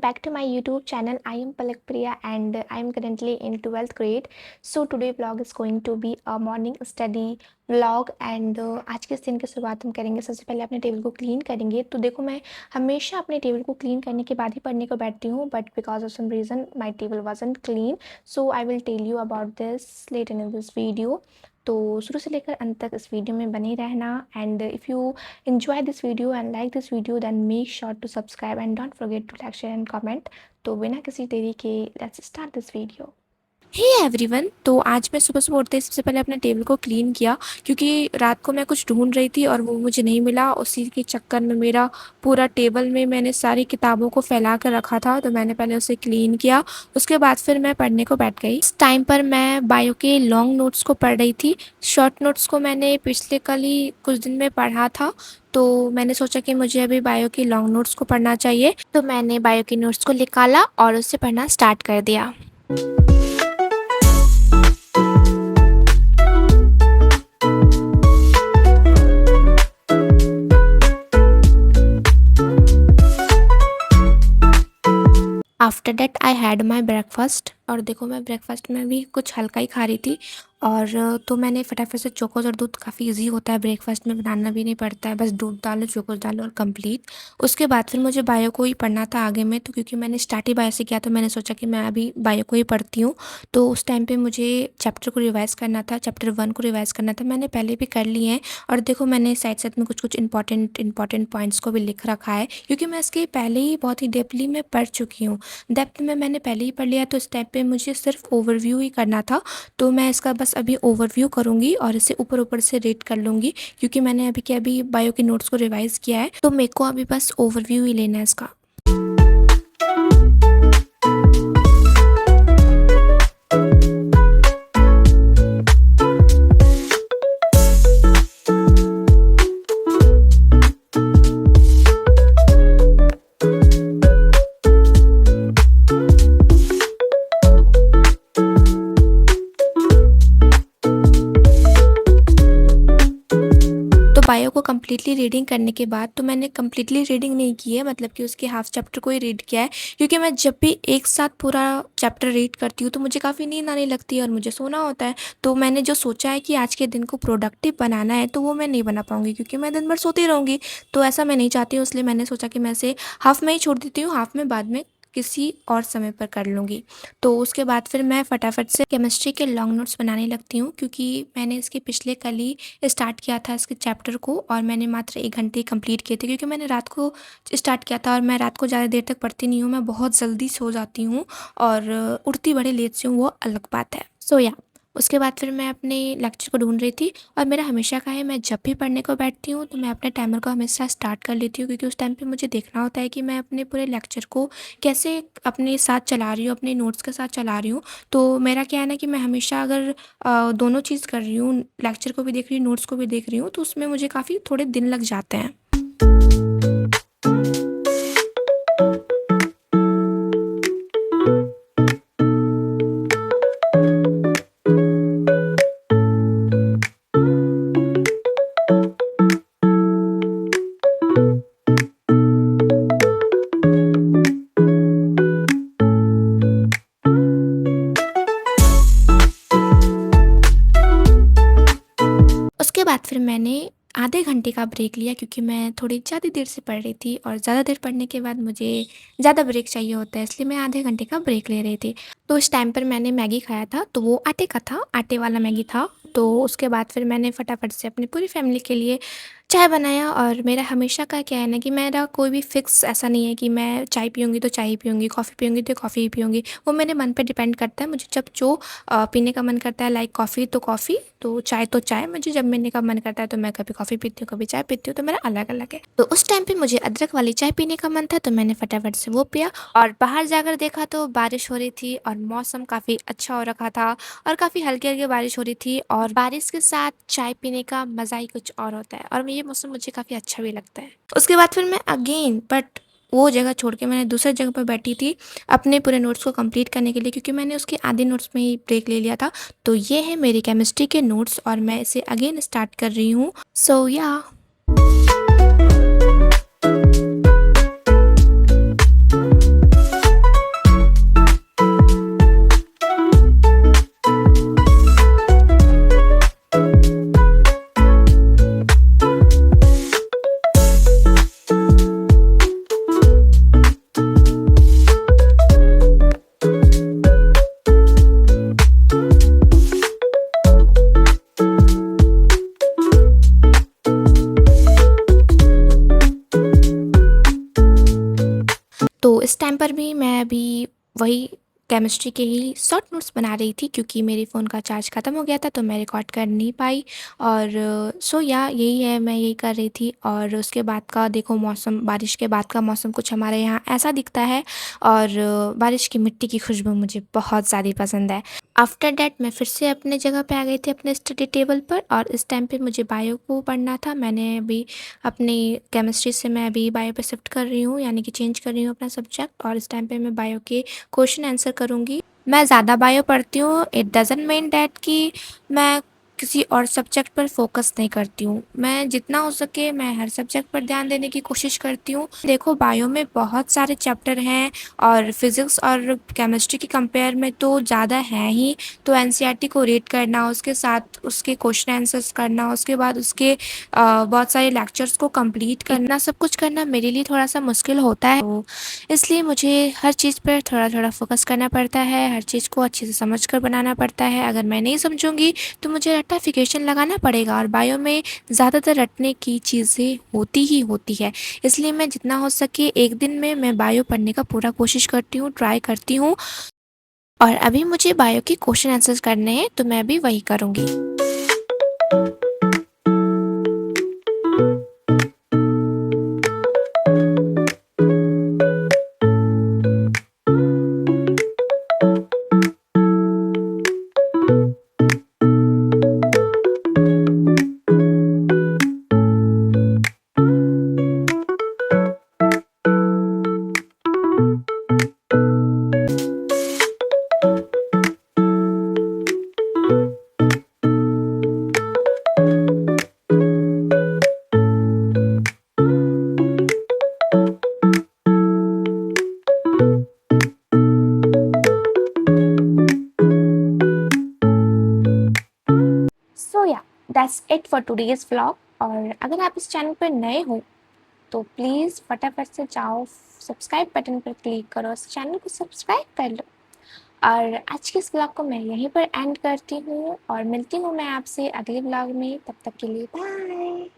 back to my YouTube channel. I am Palak Priya and I am currently in 12th grade. So today vlog is going to be a morning study vlog and आज के इस दिन की शुरुआत हम करेंगे। सबसे पहले अपने टेबल को क्लीन करेंगे। तो देखो मैं हमेशा अपने टेबल को क्लीन करने के बाद ही पढ़ने को बैठती हूँ, but because of some reason my table wasn't clean, so I will tell you about this letter in this video. तो शुरू से लेकर अंत तक इस वीडियो में बने रहना and if you enjoy this video and like this video, then make sure to subscribe and don't forget to like, share and comment. तो बिना किसी देरी के let's start this video. Hey everyone, तो आज मैं सुबह सुबह उठते ही सबसे पहले अपने टेबल को क्लीन किया, क्योंकि रात को मैं कुछ ढूंढ रही थी और वो मुझे नहीं मिला। उसी के चक्कर में मेरा पूरा टेबल में मैंने सारी किताबों को फैला कर रखा था, तो मैंने पहले उसे क्लीन किया। उसके बाद फिर मैं पढ़ने को बैठ गई। इस टाइम पर मैं बायो के लॉन्ग नोट्स को पढ़ रही थी। शॉर्ट नोट्स को मैंने पिछले कल ही कुछ दिन में पढ़ा था, तो मैंने सोचा कि मुझे अभी बायो के लॉन्ग नोट्स को पढ़ना चाहिए, तो मैंने बायो के नोट्स को निकाला और उससे पढ़ना स्टार्ट कर दिया। After that I had my breakfast, और देखो मैं ब्रेकफास्ट में भी कुछ हल्का ही खा रही थी। और तो मैंने फटाफट से चोकोज और दूध, काफ़ी इजी होता है ब्रेकफास्ट में, बनाना भी नहीं पड़ता है, बस दूध डालो चोकोज डालो और कंप्लीट। उसके बाद फिर मुझे बायो को ही पढ़ना था आगे में, तो क्योंकि मैंने स्टार्ट ही बायो से किया तो मैंने सोचा कि मैं अभी बायो को ही पढ़ती हूँ। तो उस टाइम पे मुझे चैप्टर को रिवाइज़ करना था, चैप्टर 1 को रिवाइज़ करना था। मैंने पहले भी कर लिए हैं और देखो मैंने साइड साइड में कुछ कुछ इंपॉर्टेंट पॉइंट्स को भी लिख रखा है, क्योंकि मैं इसके पहले ही बहुत ही डेप्थली में पढ़ चुकी हूँ। डेप्थ में मैंने पहले ही पढ़ लिया, तो इस टाइम पे मुझे सिर्फ ओवरव्यू ही करना था। तो मैं इसका बस अभी ओवरव्यू करूँगी और इसे ऊपर ऊपर से रीड कर लूँगी, क्योंकि मैंने अभी बायो के नोट्स को रिवाइज़ किया है, तो मेरे को अभी बस ओवरव्यू ही लेना है इसका। बायो को कम्प्लीटली रीडिंग करने के बाद, तो मैंने कम्प्लीटली रीडिंग नहीं की है, मतलब कि उसके हाफ चैप्टर को ही रीड किया है, क्योंकि मैं जब भी एक साथ पूरा चैप्टर रीड करती हूँ तो मुझे काफ़ी नींद आने लगती है और मुझे सोना होता है। तो मैंने जो सोचा है कि आज के दिन को प्रोडक्टिव बनाना है, तो वो मैं नहीं बना पाऊँगी, क्योंकि मैं दिन भर सोती रहूँगी। तो ऐसा मैं नहीं चाहती हूँ, इसलिए मैंने सोचा कि मैं इसे हाफ में ही छोड़ देती हूँ, हाफ में बाद में किसी और समय पर कर लूँगी। तो उसके बाद फिर मैं फटाफट से केमिस्ट्री के लॉन्ग नोट्स बनाने लगती हूँ, क्योंकि मैंने इसके पिछले कल ही स्टार्ट किया था इसके चैप्टर को, और मैंने मात्र 1 घंटे कंप्लीट किए थे, क्योंकि मैंने रात को स्टार्ट किया था और मैं रात को ज़्यादा देर तक पढ़ती नहीं हूँ, मैं बहुत जल्दी सो जाती हूँ और उठती बड़े लेट से हूँ, वो अलग बात है। सो या उसके बाद फिर मैं अपने लेक्चर को ढूंढ रही थी, और मेरा हमेशा का है, मैं जब भी पढ़ने को बैठती हूँ तो मैं अपने टाइमर को हमेशा स्टार्ट कर लेती हूँ, क्योंकि उस टाइम पे मुझे देखना होता है कि मैं अपने पूरे लेक्चर को कैसे अपने साथ चला रही हूँ, अपने नोट्स के साथ चला रही हूँ। तो मेरा क्या है ना कि मैं हमेशा अगर दोनों चीज़ कर रही हूँ, लेक्चर को भी देख रही हूँ, नोट्स को भी देख रही हूँ, तो उसमें मुझे काफ़ी थोड़े दिन लग जाते हैं। उसके बाद फिर मैंने आधे घंटे का ब्रेक लिया, क्योंकि मैं थोड़ी ज़्यादा देर से पढ़ रही थी और ज़्यादा देर पढ़ने के बाद मुझे ज़्यादा ब्रेक चाहिए होता है, इसलिए मैं आधे घंटे का ब्रेक ले रही थी। तो उस टाइम पर मैंने मैगी खाया था, तो वो आटे का था, आटे वाला मैगी था। तो उसके बाद फिर मैंने फटाफट से अपनी पूरी फैमिली के लिए चाय बनाया। और मेरा हमेशा का क्या है ना कि मेरा कोई भी फिक्स ऐसा नहीं है कि मैं चाय पीऊँगी तो चाय ही पीऊँगी, कॉफ़ी पीऊँगी तो कॉफ़ी ही पीऊँगी। वो मेरे मन पे डिपेंड करता है, मुझे जब जो पीने का मन करता है, लाइक कॉफ़ी तो कॉफ़ी, तो चाय मुझे जब पीने का मन करता है, तो मैं कभी कॉफ़ी पीती हूँ, कभी चाय पीती हूँ, तो मेरा अलग अलग है। तो उस टाइम पे मुझे अदरक वाली चाय पीने का मन था, तो मैंने फटाफट से वो पिया। और बाहर जाकर देखा तो बारिश हो रही थी और मौसम काफ़ी अच्छा हो रखा था, और काफ़ी हल्की हल्की बारिश हो रही थी, और बारिश के साथ चाय पीने का मज़ा ही कुछ और होता है, और ये मौसम मुझे काफ़ी अच्छा भी लगता है। उसके बाद फिर मैं अगेन बट वो जगह छोड़ के मैंने दूसरे जगह पर बैठी थी अपने पूरे नोट्स को कंप्लीट करने के लिए, क्योंकि मैंने उसके आधे नोट्स में ही ब्रेक ले लिया था। तो ये है मेरी केमिस्ट्री के नोट्स और मैं इसे अगेन स्टार्ट कर रही हूँ। सो या एक्चुअली मैं अभी वही केमिस्ट्री के ही शॉर्ट नोट्स बना रही थी क्योंकि मेरे फ़ोन का चार्ज ख़त्म हो गया था तो मैं रिकॉर्ड कर नहीं पाई। और सो या यही है, मैं यही कर रही थी। और उसके बाद का देखो मौसम, बारिश के बाद का मौसम कुछ हमारे यहाँ ऐसा दिखता है। और बारिश की मिट्टी की खुशबू मुझे बहुत ज़्यादा पसंद है। आफ्टर डैट मैं फिर से अपने जगह पे आ गई थी अपने स्टडी टेबल पर, और इस टाइम पे मुझे बायो को पढ़ना था। मैंने अभी अपनी केमिस्ट्री से मैं अभी बायो पे शिफ्ट कर रही हूँ, यानी कि चेंज कर रही हूँ अपना सब्जेक्ट, और इस टाइम पे मैं बायो के क्वेश्चन आंसर करूँगी। मैं ज़्यादा बायो पढ़ती हूँ, इट डज़न्ट मीन डैट कि मैं किसी और सब्जेक्ट पर फोकस नहीं करती हूँ। मैं जितना हो सके मैं हर सब्जेक्ट पर ध्यान देने की कोशिश करती हूँ। देखो बायो में बहुत सारे चैप्टर हैं, और फिज़िक्स और केमिस्ट्री की कंपेयर में तो ज़्यादा है ही। तो एनसीईआरटी को रीड करना, उसके साथ उसके क्वेश्चन आंसर्स करना, उसके बाद उसके बहुत सारे लेक्चर्स को कंप्लीट करना, सब कुछ करना मेरे लिए थोड़ा-सा मुश्किल होता है। तो इसलिए मुझे हर चीज़ पर थोड़ा-थोड़ा फ़ोकस करना पड़ता है, हर चीज़ को अच्छे से समझ कर बनाना पड़ता है। अगर मैं नहीं समझूँगी तो मुझे रट्टाफिकेशन लगाना पड़ेगा, और बायो में ज़्यादातर रटने की चीज़ें होती ही होती है। इसलिए मैं जितना हो सके एक दिन में मैं बायो पढ़ने का पूरा कोशिश करती हूँ, ट्राई करती हूँ। और अभी मुझे बायो के क्वेश्चन आंसर्स करने हैं तो मैं भी वही करूँगी। सो या that's it for today's vlog. और अगर आप इस चैनल पर नए हो तो प्लीज़ फटाफट से जाओ, सब्सक्राइब बटन पर क्लिक करो, इस चैनल को सब्सक्राइब कर लो। और आज के इस व्लॉग को मैं यहीं पर एंड करती हूँ, और मिलती हूँ मैं आपसे अगले व्लॉग में। तब तक के लिए बाय।